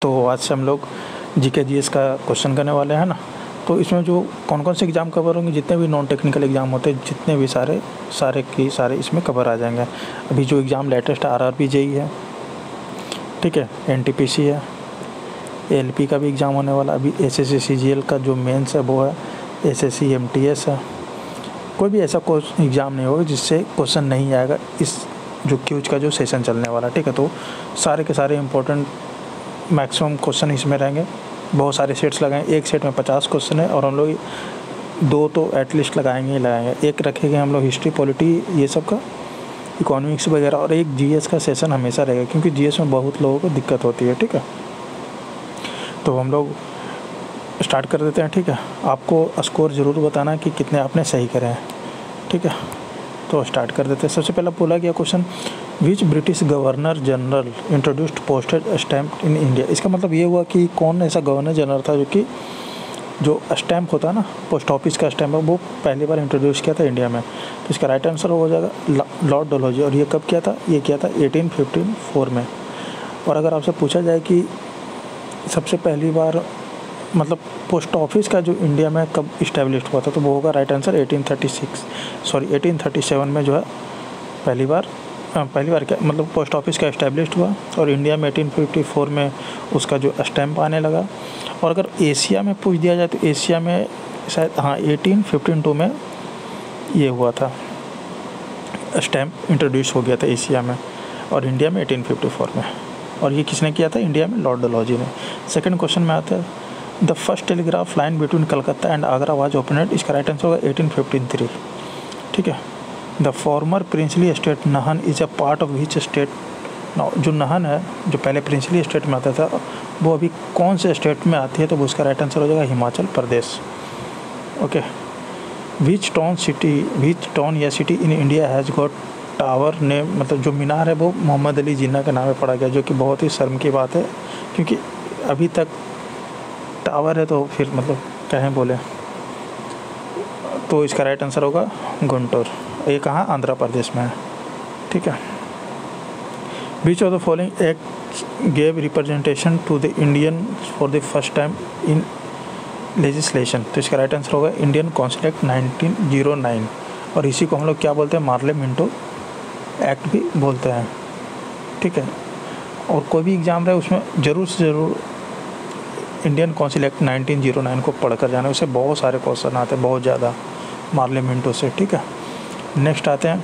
तो आज से हम लोग जीके जीएस का क्वेश्चन करने वाले हैं ना। तो इसमें जो कौन कौन से एग्ज़ाम कवर होंगे, जितने भी नॉन टेक्निकल एग्ज़ाम होते हैं, जितने भी सारे इसमें कवर आ जाएंगे। अभी जो एग्ज़ाम लेटेस्ट आरआरबी जेई है, ठीक है, एनटीपीसी है, एलपी का भी एग्ज़ाम होने वाला। अभी एसएससी सीजीएल का जो मेंस है वो है, एसएससी एमटीएस है। कोई भी ऐसा एग्ज़ाम नहीं होगा जिससे क्वेश्चन नहीं आएगा इस जो क्यूज का जो सेशन चलने वाला, ठीक है। तो सारे के सारे इम्पोर्टेंट मैक्सिमम क्वेश्चन इसमें रहेंगे। बहुत सारे सेट्स लगाएं, एक सेट में 50 क्वेश्चन है और हम लोग 2 तो एटलीस्ट लगाएंगे। एक रखेंगे हम लोग हिस्ट्री, पॉलिटी, ये सब का, इकोनॉमिक्स वगैरह, और एक जीएस का सेशन हमेशा रहेगा, क्योंकि जीएस में बहुत लोगों को दिक्कत होती है, ठीक है। तो हम लोग स्टार्ट कर देते हैं, ठीक है। आपको स्कोर ज़रूर बताना कि कितने आपने सही करे हैं, ठीक है। तो स्टार्ट कर देते हैं। सबसे पहला बोला गया question, which British governor general introduced postage stamp in India. इसका मतलब ये हुआ कि कौन ऐसा गवर्नर जनरल था जो स्टैम्प होता है ना, पोस्ट ऑफिस का स्टैम्प है, वो पहली बार इंट्रोड्यूस किया था इंडिया में। तो इसका राइट आंसर हो जाएगा लॉर्ड डलहौजी। और ये कब किया था? ये किया था 1854 में। और अगर आपसे पूछा जाए कि सबसे पहली बार मतलब पोस्ट ऑफिस का जो इंडिया में कब इस्टेब्लिश हुआ था, तो वो होगा राइट आंसर 1837 में जो है पहली बार क्या मतलब पोस्ट ऑफिस का इस्टेब्लिश हुआ। और इंडिया में 1854 में उसका जो स्टैम्प आने लगा। और अगर एशिया में पूछ दिया जाए तो एशिया में शायद 1852 में ये हुआ था, स्टैम्प इंट्रोड्यूस हो गया था एशिया में, और इंडिया में 1854 में। और ये किसने किया था? इंडिया में लॉर्ड डलहौजी ने। सेकंड क्वेश्चन में आता है, the first telegraph line between Calcutta and Agra was opened. इसका राइट आंसर होगा 1853, ठीक है। The former princely state Nahan is a part of which state. जो नाहन है, जो पहले प्रिंसली स्टेट में आता था, वो अभी कौन से स्टेट में आती है? तो उसका राइट आंसर हो जाएगा हिमाचल प्रदेश, ओके। विच टाउन या city in India has got tower name, मतलब जो मीनार है वो मोहम्मद अली जिन्ना के नाम पे पड़ा गया, जो कि बहुत ही शर्म की बात है, क्योंकि अभी तक टावर है तो फिर मतलब कहें बोले। तो इसका राइट आंसर होगा गुंटूर। ये कहाँ? आंध्र प्रदेश में है, ठीक है। Which of the following act gave representation to the Indian for the first time in legislation. तो इसका राइट आंसर होगा इंडियन काउंसिल एक्ट 1909। और इसी को हम लोग क्या बोलते हैं? मार्ले मिंटो एक्ट भी बोलते हैं, ठीक है। और कोई भी एग्ज़ाम रहे उसमें ज़रूर से ज़रूर इंडियन काउंसिल एक्ट 1909 को पढ़ कर जाना। उससे बहुत सारे क्वेश्चन आते हैं, बहुत ज़्यादा, मार्ले मिंटो से, ठीक है। नेक्स्ट आते हैं,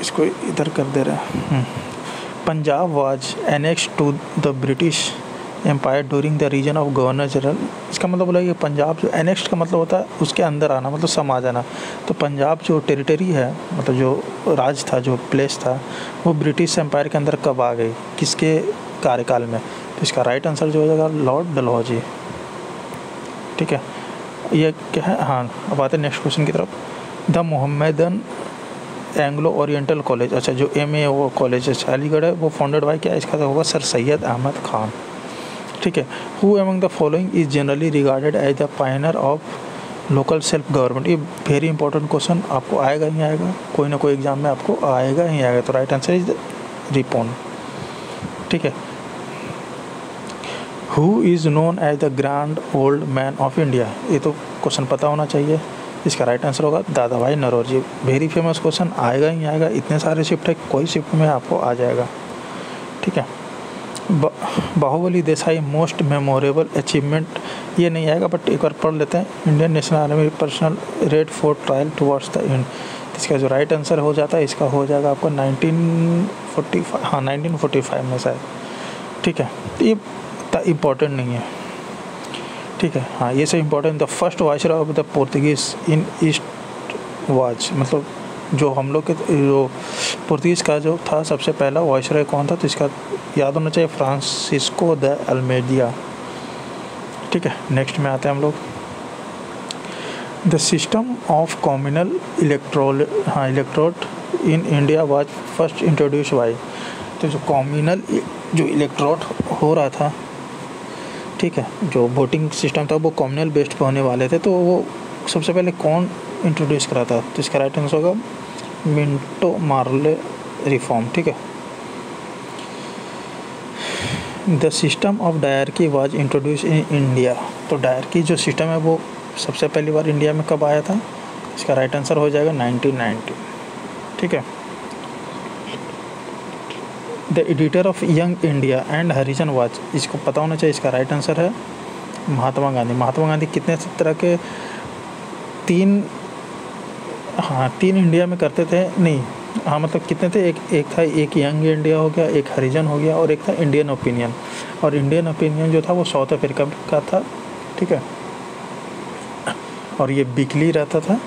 इसको इधर कर दे रहे हैं। Punjab was annexed to the British empire during the region of governor general. इसका मतलब बोला कि पंजाब जो एनेक्स्ड का मतलब होता है उसके अंदर आना, मतलब समा जाना। तो पंजाब जो टेरिटरी है, मतलब जो राज था, जो प्लेस था, वो ब्रिटिश एम्पायर के अंदर कब आ गई, किसके कार्यकाल में? तो इसका राइट आंसर जो हो जाएगा लॉर्ड डलहौजी, ठीक है। ये क्या है? हाँ, अब आते हैं नेक्स्ट क्वेश्चन की तरफ। The Mohammedan Anglo oriental college, अच्छा जो MA वो कॉलेज है अलीगढ़ है, वो फाउंडेड बाय क्या? इसका तो होगा सर सैयद अहमद खान, ठीक है। Who among the following is generally regarded as the pioneer of local self government. ये वेरी इंपॉर्टेंट क्वेश्चन आपको आएगा ही आएगा, कोई ना कोई एग्जाम में आपको आएगा ही आएगा। तो राइट आंसर इज रिपोन, ठीक है। Who is known as the grand old man of India. ये तो क्वेश्चन पता होना चाहिए। इसका राइट आंसर होगा दादा भाई नौरोजी। वेरी फेमस क्वेश्चन, आएगा ही आएगा। इतने सारे शिफ्ट है, कोई शिफ्ट में आपको आ जाएगा, ठीक है। Bahubali Desai most memorable achievement, ये नहीं आएगा बट एक बार पढ़ लेते हैं। Indian national army personnel raid for trial towards the end. इसका जो राइट आंसर हो जाता है, इसका हो जाएगा आपको 1945, हाँ 1945 में शायद, ठीक है। ये इम्पोर्टेंट नहीं है, ठीक है। हाँ, ये सब important. The first viceroy of the Portuguese in east was, मतलब जो हम लोग के जो पोर्तुगीज़ का जो था सबसे पहला वाइसरॉय कौन था? तो इसका याद होना चाहिए, फ्रांसिस्को द अल्मेडिया, ठीक है। नेक्स्ट में आते हैं हम लोग। The system of communal electrode in India was first introduce by. तो जो कॉम्युनल जो इलेक्ट्रोड हो रहा था, ठीक है, जो वोटिंग सिस्टम था वो कॉम्युनल बेस्ड पे होने वाले थे, तो वो सबसे पहले कौन इंट्रोड्यूस करा था? तो इसका राइट आंसर होगा मिंटो मार्ले रिफॉर्म, ठीक है। The system of dyarchy was introduce in India. तो डायरकी जो सिस्टम है वो सबसे पहली बार इंडिया में कब आया था? इसका राइट आंसर हो जाएगा 1990। ठीक है। The editor of young India and Harijan watch, इसको पता होना चाहिए। इसका राइट आंसर है महात्मा गांधी। महात्मा गांधी कितने तरह के तीन इंडिया में करते थे, नहीं हाँ मतलब कितने थे, एक था, एक यंग इंडिया हो गया, एक हरिजन हो गया और एक था इंडियन ओपिनियन। और इंडियन ओपिनियन जो था वो साउथ अफ्रीका का था। ठीक है। और ये वीकली रहता था।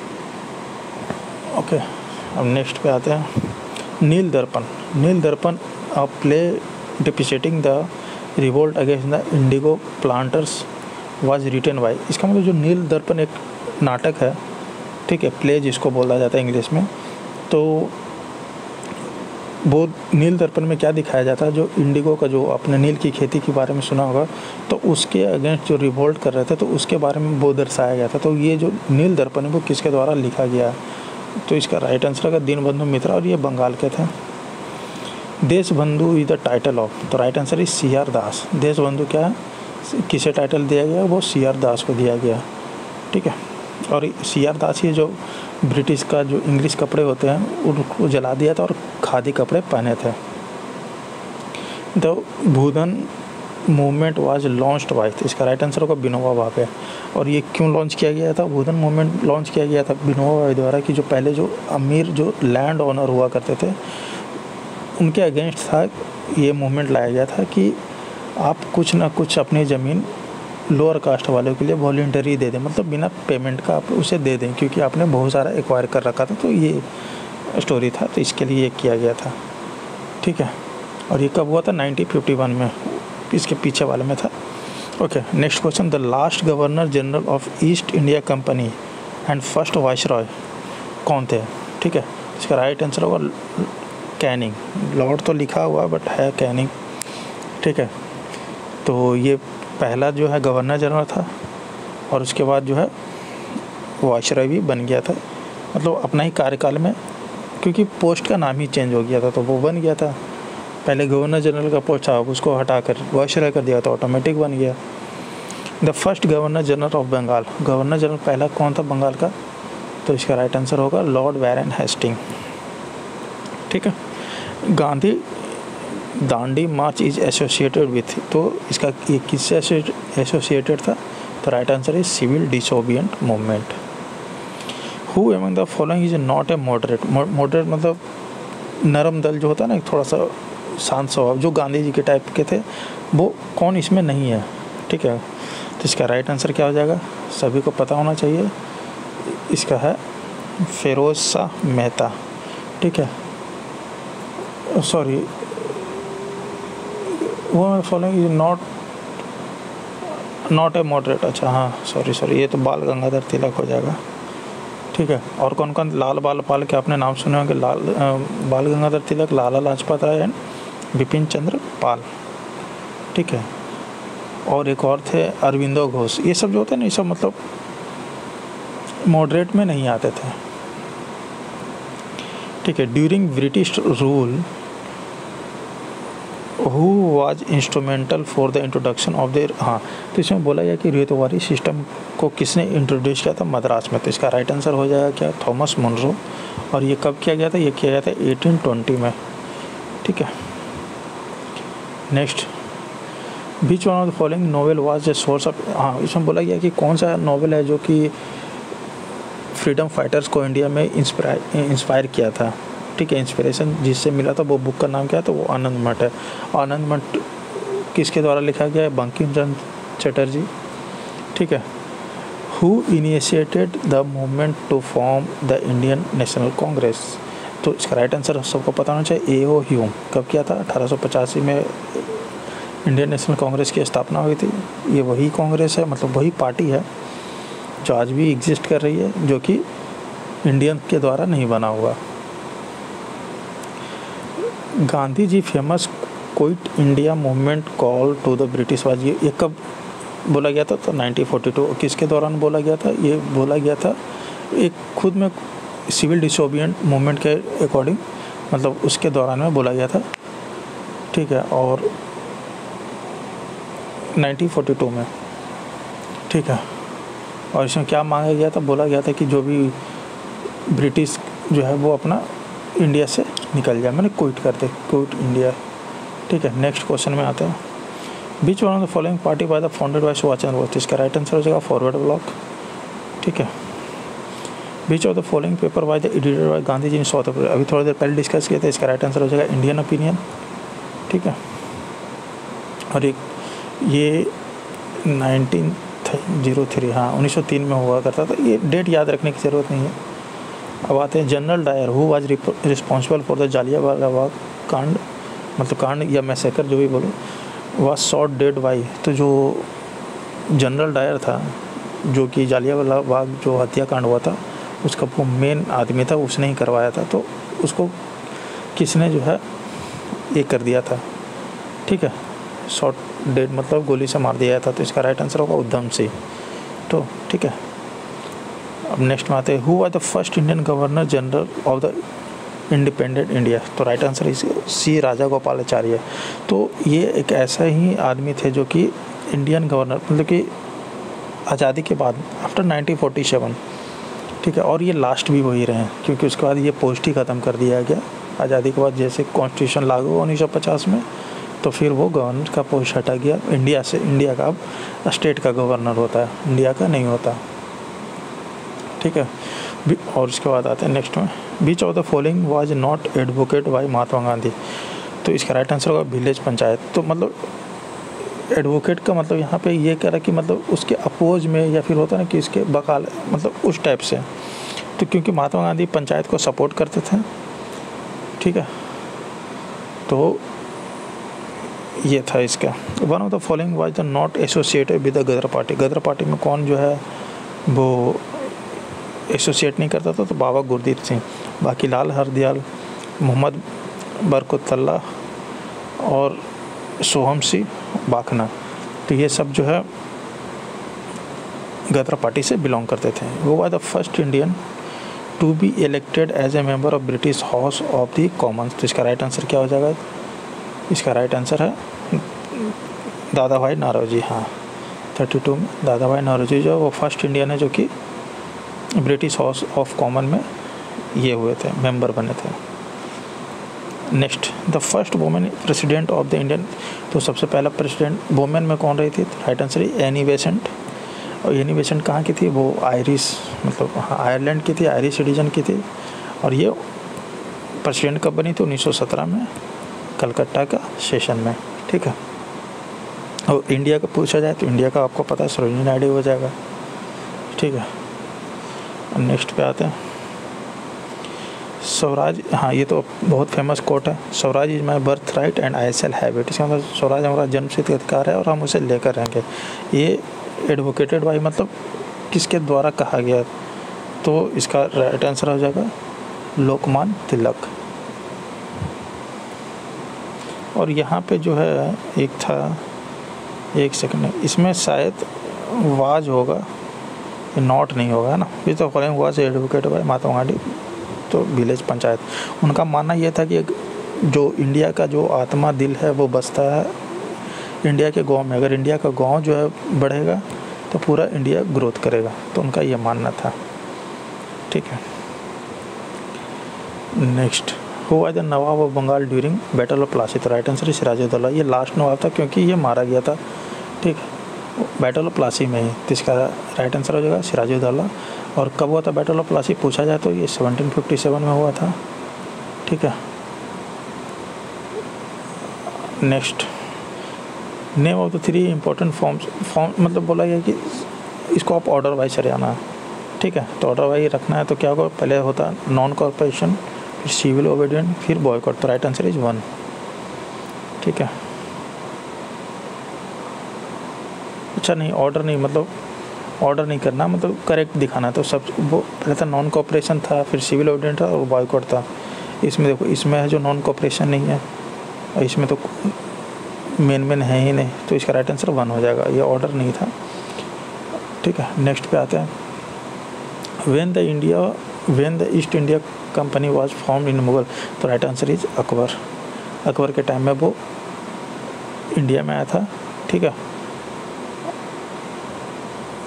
ओके, अब नेक्स्ट पे आते हैं। नील Darpan. Neel Darpan a play depicting the revolt against the indigo planters was written by. इसका मतलब जो नील दर्पण एक नाटक है, ठीक है, प्ले जिसको बोला जाता है इंग्लिश में, तो वो नील दर्पण में क्या दिखाया जाता है, जो इंडिगो का, जो आपने नील की खेती के बारे में सुना होगा, तो उसके अगेंस्ट जो रिवोल्ट कर रहे थे तो उसके बारे में वो दर्शाया गया था। तो ये जो नील दर्पण है वो किसके द्वारा लिखा गया है? तो इसका राइट आंसर है दीनबंधु मित्रा, और ये बंगाल के थे। Deshbandhu is the title of, तो राइट आंसर इज सी.आर. दास। देशबंधु क्या है, किसे टाइटल दिया गया? वो सी.आर. दास को दिया गया। ठीक है। और सी.आर. दास ये जो ब्रिटिश का जो इंग्लिश कपड़े होते हैं उनको जला दिया था और खादी कपड़े पहने थे। The Bhoodan movement was launched by, इसका राइट आंसर होगा विनोबा भावे। और ये क्यों लॉन्च किया गया था? भूधन मूवमेंट लॉन्च किया गया था विनोबा भावे द्वारा कि जो पहले जो अमीर जो लैंड ओनर हुआ करते थे उनके अगेंस्ट था ये मूवमेंट लाया गया था कि आप कुछ ना कुछ अपनी ज़मीन लोअर कास्ट वालों के लिए वॉलंटरी दे दें, मतलब बिना पेमेंट का आप उसे दे दें, क्योंकि आपने बहुत सारा एक्वायर कर रखा था। तो ये स्टोरी था, तो इसके लिए ये किया गया था। ठीक है। और ये कब हुआ था? 1951 में, इसके पीछे वाले में था। Okay, next question. The last governor general of east India company and first viceroy कौन थे? ठीक है। इसका राइट आंसर होगा कैनिंग। लॉर्ड तो लिखा हुआ बट है कैनिंग। ठीक है। तो ये पहला जो है गवर्नर जनरल था और उसके बाद जो है वाइसरॉय भी बन गया था, मतलब अपना ही कार्यकाल में, क्योंकि पोस्ट का नाम ही चेंज हो गया था तो वो बन गया था। पहले गवर्नर जनरल का पोस्ट था, उसको हटाकर वाइसरॉय कर दिया तो ऑटोमेटिक बन गया। The first governor general of Bengal, governor general पहला कौन था बंगाल का? तो इसका राइट आंसर होगा लॉर्ड वारेन हेस्टिंग। ठीक है। Gandhi Dandi march is associated with, तो इसका ये किससे एसोसिएटेड था? तो right answer is civil disobedient movement. Who among the following is not a moderate. Moderate मतलब नरम दल जो होता है ना, थोड़ा सा शांत स्वभाव, जो गांधी जी के टाइप के थे, वो कौन इसमें नहीं है? ठीक है। तो इसका राइट आंसर क्या हो जाएगा? सभी को पता होना चाहिए, इसका है फिरोज शाह मेहता। ठीक है। सॉरी, वो following is not a moderate. अच्छा हाँ, सॉरी, ये तो बाल गंगाधर तिलक हो जाएगा। ठीक है। और कौन कौन? लाल बाल पाल के आपने नाम सुने होंगे, बाल गंगाधर तिलक, लाला लाजपत राय एंड बिपिन चंद्र पाल। ठीक है। और एक और थे अरविंदो घोष। ये सब जो होते हैं ना, ये सब मतलब मॉडरेट में नहीं आते थे। ठीक है। During British rule who was instrumental for the introduction of the, हाँ तो इसमें बोला गया कि रेतवारी सिस्टम को किसने इंट्रोड्यूस किया था मद्रास में? तो इसका राइट आंसर हो जाएगा क्या? Thomas Munro. और ये कब किया गया था? ये किया गया था 1820 में। ठीक है। Next, beach one of the following novel was the source of, हाँ इसमें बोला गया कि कौन सा नोवेल है जो कि फ्रीडम फाइटर्स को इंडिया में इंस्पायर किया था। ठीक है। इंस्पिरेशन जिससे मिला था वो बुक का नाम क्या है? तो वो आनंद मठ है। आनंद मठ किसके द्वारा लिखा गया है? बंकिम चंद्र चटर्जी। ठीक है। Who initiated the movement to form the Indian national congress? तो इसका राइट आंसर सबको पता होना चाहिए, ए.ओ. ह्यूम। कब किया था? 1885 में इंडियन नेशनल कांग्रेस की स्थापना हुई थी। ये वही कांग्रेस है, मतलब वही पार्टी है जो आज भी एग्जिस्ट कर रही है, जो कि इंडियन के द्वारा नहीं बना हुआ। Gandhi ji famous quit India movement call to the British was, ये कब बोला गया था? तो 1942। किसके दौरान बोला गया था? ये बोला गया था एक खुद में सिविल डिसोबिएंट मूवमेंट के अकॉर्डिंग, मतलब उसके दौरान में बोला गया था। ठीक है। और 1942 में, ठीक है। और इसमें क्या मांगा गया था, बोला गया था कि जो भी ब्रिटिश जो है वो अपना इंडिया से निकल जाए, मैंने क्विट कर दे, क्विट इंडिया, ठीक है। नेक्स्ट क्वेश्चन में आते हैं, which one of the following party by the founded by Subhash Chandra Bose, इसका राइट आंसर हो जाएगा फॉरवर्ड ब्लॉक, ठीक है। Which of the following paper by the editor by Gandhi ji in South Africa, अभी थोड़ी देर पहले डिस्कस किया था, इसका राइट आंसर हो जाएगा इंडियन ओपिनियन, ठीक है। और एक ये 1903, हाँ 1903 में हुआ करता था, ये डेट याद रखने की ज़रूरत नहीं है। अब आते हैं general Dyer, who was responsible for the Jallianwala Bagh कांड, मतलब कांड या मैसेकर जो भी बोलो, वाज शॉट डेड बाय, तो जो जनरल डायर था जो कि जालियांवाला बाग जो हत्याकांड हुआ था उसका वो मेन आदमी था, उसने ही करवाया था, तो उसको किसने जो है ये कर दिया था, ठीक है, शॉट डेड मतलब गोली से मार दिया था, तो इसका राइट आंसर होगा उधम सिंह, तो ठीक है। अब नेक्स्ट में आते हैं, who was the first Indian governor general of the independent India, तो राइट आंसर इस सी राजागोपालाचार्य। तो ये एक ऐसा ही आदमी थे जो कि इंडियन गवर्नर, मतलब कि आज़ादी के बाद आफ्टर 1947, ठीक है। और ये लास्ट भी वही रहे क्योंकि उसके बाद ये पोस्ट ही ख़त्म कर दिया गया आज़ादी के बाद, जैसे कॉन्स्टिट्यूशन लागू हुआ 1950 में, तो फिर वो गवर्नर का पोस्ट हटा गया इंडिया से। इंडिया का अब स्टेट का गवर्नर होता है, इंडिया का नहीं होता, ठीक है। और उसके बाद आते हैं नेक्स्ट में, which of the following was not advocate by Mahatma Gandhi, तो इसका राइट आंसर होगा विलेज पंचायत। तो मतलब एडवोकेट का मतलब यहाँ पे ये कह रहा कि मतलब उसके अपोज में या फिर होता ना कि इसके बकाल, मतलब उस टाइप से, तो क्योंकि महात्मा गांधी पंचायत को सपोर्ट करते थे, ठीक है, तो ये था इसका। One of the following was the not associated with the Ghadar party, Ghadar party में कौन जो है वो एसोसिएट नहीं करता था, तो बाबा गुरदीप सिंह, बाकी लाल हरदयाल, मोहम्मद बरकतुल्लाह और सोहम सिंह बाखना, तो ये सब जो है गदर पार्टी से बिलोंग करते थे। वो was the first Indian to be elected as a member of British house of the commons, तो इसका राइट आंसर क्या हो जाएगा, इसका राइट आंसर है दादा भाई नौरोजी, हाँ 32 में दादा भाई नौरोजी जो वो फर्स्ट इंडियन है जो कि ब्रिटिश हाउस ऑफ कॉमन में ये हुए थे, मेंबर बने थे। Next, the first women president of the Indian, तो सबसे पहला प्रेसिडेंट वुमेन में कौन रही थी, राइट आंसर है एनी बेसेंट। और एनी बेसेंट कहाँ की थी, वो आयरिश, मतलब आयरलैंड की थी, आयरिश सिटीजन की थी। और ये प्रेसिडेंट कब बनी थी, 1917 में, कलकत्ता का सेशन में, ठीक है। और इंडिया का पूछा जाए तो इंडिया का आपको पता है सरोजिनी नायडू हो जाएगा, ठीक है। नेक्स्ट पे आते हैं, स्वराज, हाँ ये तो बहुत फेमस कोट है, Swaraj is my birth right and I shall have it, इसका मतलब स्वराज हमारा जन्मसिद्ध अधिकार है और हम उसे लेकर रहेंगे। ये एडवोकेटेड बाई मतलब किसके द्वारा कहा गया, तो इसका राइट आंसर हो जाएगा लोकमान्य तिलक। और यहाँ पे जो है एक था, एक सेकंड, इसमें शायद वाज होगा, नॉट नहीं होगा ना, ये तो following was advocate by Mahatma Gandhi, तो विलेज पंचायत। उनका मानना यह था कि जो इंडिया का जो आत्मा दिल है वो बसता है इंडिया के गांव में, अगर इंडिया का गांव जो है बढ़ेगा तो पूरा इंडिया ग्रोथ करेगा, तो उनका ये मानना था, ठीक है। Next, who was the nawab of Bengal during battle of Plassey, तो राइट आंसर है सिराजुद्दौला। ये लास्ट नवाब था क्योंकि ये मारा गया था, ठीक है, बैटल ऑफ प्लासी में ही, तो इसका राइट आंसर हो जाएगा सिराजुद्दौला। और कब हुआ था बैटल ऑफ प्लासी पूछा जाए तो ये 1757 में हुआ था, ठीक है। Next, name of the 3 important form मतलब बोला गया कि इसको आप ऑर्डर वाइज चलाना, ठीक है। तो ऑर्डर वाइज रखना है तो क्या होगा, पहले होता नॉन कॉर्पोरेशन, फिर सिविल ओबीडियंट, फिर बॉयकॉट, तो राइट आंसर इज 1, ठीक है। अच्छा नहीं, ऑर्डर नहीं, मतलब ऑर्डर नहीं करना, मतलब करेक्ट दिखाना, तो सब वो पहले था नॉन कॉर्पोरेशन था, फिर सिविल ओबीडियंट था और बॉयकॉट था। इसमें देखो, इसमें है जो नॉन कॉर्पोरेशन नहीं है और इसमें तो मेन है ही नहीं, तो इसका राइट आंसर 1 हो जाएगा, ये ऑर्डर नहीं था, ठीक है। नेक्स्ट पे आते हैं, when the East India Company was formed in Mughal, तो right answer is Akbar. Akbar के टाइम में वो इंडिया में आया था, ठीक है।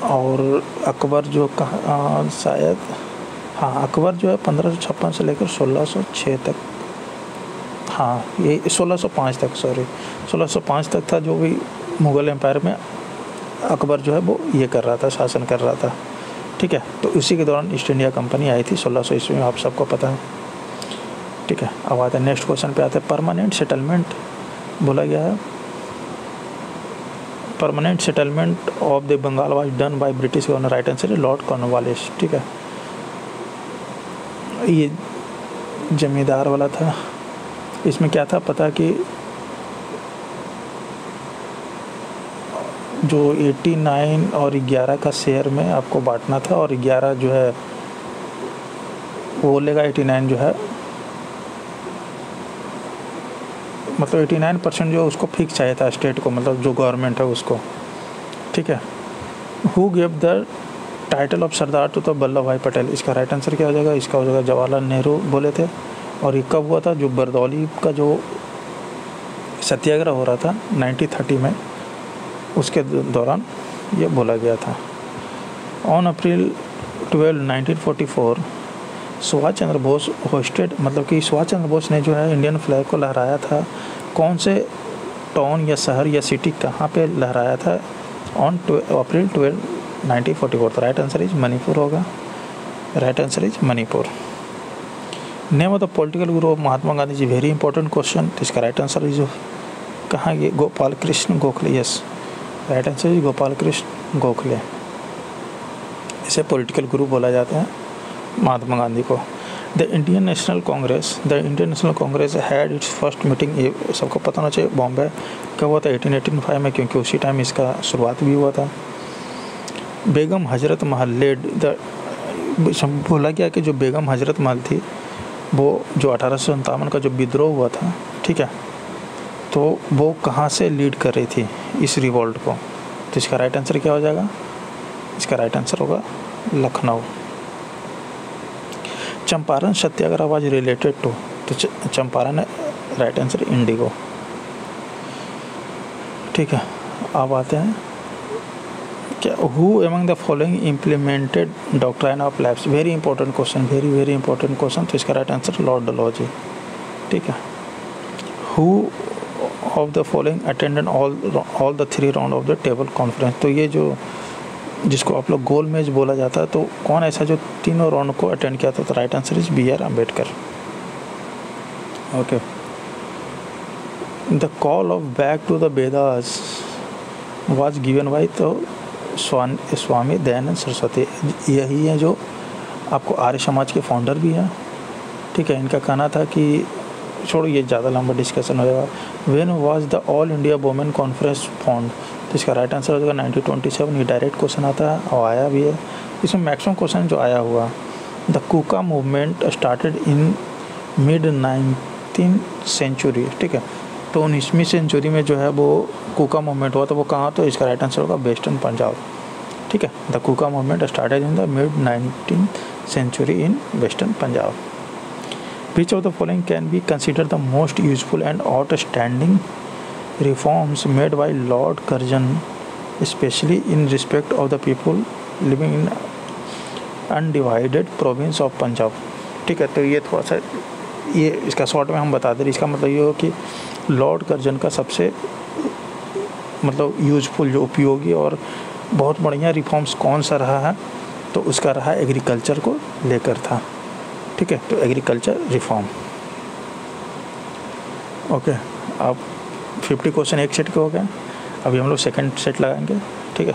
और अकबर जो कहा शायद, हाँ अकबर जो है 1556 से लेकर 1606 तक, हाँ ये 1605 तक, सॉरी 1605 तक था जो भी मुग़ल एम्पायर में अकबर जो है वो ये कर रहा था, शासन कर रहा था। ठीक है, तो इसी के दौरान ईस्ट इंडिया कंपनी आई थी 1600 ईस्वी में, आप सबको पता है। ठीक है, अब आते हैं नेक्स्ट क्वेश्चन पे आते हैं। परमानेंट सेटलमेंट बोला गया है, permanent settlement of the Bengal was done by British governor, right answer है लॉर्ड कॉर्नवालिस। ठीक है, ये जमींदार वाला था। इसमें क्या था पता कि जो 89 और 11 का शेयर में आपको बांटना था, और 11 जो है वो लेगा, 89 जो है मतलब 89% जो उसको फिक्स चाहिए था स्टेट को, मतलब जो गवर्नमेंट है उसको। ठीक है, who give the title of sardar to the Vallabhbhai Patel, इसका राइट आंसर क्या हो जाएगा? इसका हो जाएगा जवाहरलाल नेहरू बोले थे। और ये कब हुआ था? जो बरदौली का जो सत्याग्रह हो रहा था 1930 में, उसके दौरान ये बोला गया था। On April 12, 1944 Subhash Chandra Bose hosted, मतलब कि सुभाष चंद्र बोस ने जो है इंडियन फ्लैग को लहराया था। कौन से टाउन या शहर या सिटी कहाँ पे लहराया था? On April 12, 1944। तो राइट आंसर इज मणिपुर होगा, right answer is Manipur. Name of the political guru of Mahatma Gandhi ji, very important question. इसका राइट आंसर इज कहाँ? ये Gopal Krishna Gokhale, yes right answer is Gopal Krishna Gokhale. इसे पॉलिटिकल गुरु बोला जाता है महात्मा गांधी को। The Indian national Congress had its first meeting, ये सबको पता होना चाहिए, बॉम्बे कब हुआ था? 1885 में, क्योंकि उसी टाइम इसका शुरुआत भी हुआ था। बेगम हजरत महल लेड द, बोला गया कि जो बेगम हजरत महल थी वो जो 1857 का जो विद्रोह हुआ था, ठीक है, तो वो कहाँ से लीड कर रही थी इस रिवॉल्ट को? तो इसका राइट आंसर क्या हो जाएगा? इसका राइट आंसर होगा लखनऊ। चंपारण सत्याग्रह वाज रिलेटेड टू, तो चंपारण है राइट आंसर इंडिगो। ठीक है, अब आते हैं क्या, who among the following implemented doctrine of lapse, very important question, very important question. तो इसका राइट आंसर लॉर्ड डलहौजी। ठीक है, who of the following attended all the 3 round of the table conference, तो ये जो जिसको आप लोग गोल मेज बोला जाता है, तो कौन ऐसा जो तीनों राउंड को अटेंड किया था? तो right answer is B R Ambedkar. Okay, the call of back to the Vedas was given by, तो स्वामी दयानंद सरस्वती, यही है जो आपको आर्य समाज के फाउंडर भी हैं। ठीक है, इनका कहना था कि छोड़ो ये ज़्यादा लंबा डिस्कशन हो जाएगा। When was the all India women conference found, तो इसका राइट आंसर हो जाएगा 1927। ये डायरेक्ट क्वेश्चन आता है और आया भी है, इसमें मैक्सिमम क्वेश्चन जो आया हुआ। The Kuka movement started in mid 19th century, ठीक है, तो 19वीं सेंचुरी में जो है वो कुका मूवमेंट हुआ, तो वो कहाँ? तो इसका राइट आंसर होगा वेस्टर्न पंजाब। ठीक है, the Kuka movement started in the mid 19th century in western Punjab. Which of the following can be considered the most useful and outstanding reforms made by Lord Curzon, especially in respect of the people living in undivided province of Punjab? ठीक है, तो ये थोड़ा सा ये इसका short में हम बता दें। इसका मतलब ये हो कि लॉर्ड कर्जन का सबसे मतलब यूजफुल जो उपयोगी और बहुत बढ़िया रिफॉर्म्स कौन सा रहा है? तो उसका रहा एग्रीकल्चर को लेकर था। ठीक है, तो एग्रीकल्चर रिफॉर्म। ओके, अब 50 क्वेश्चन एक सेट के हो गए, अभी हम लोग सेकंड सेट लगाएंगे। ठीक है।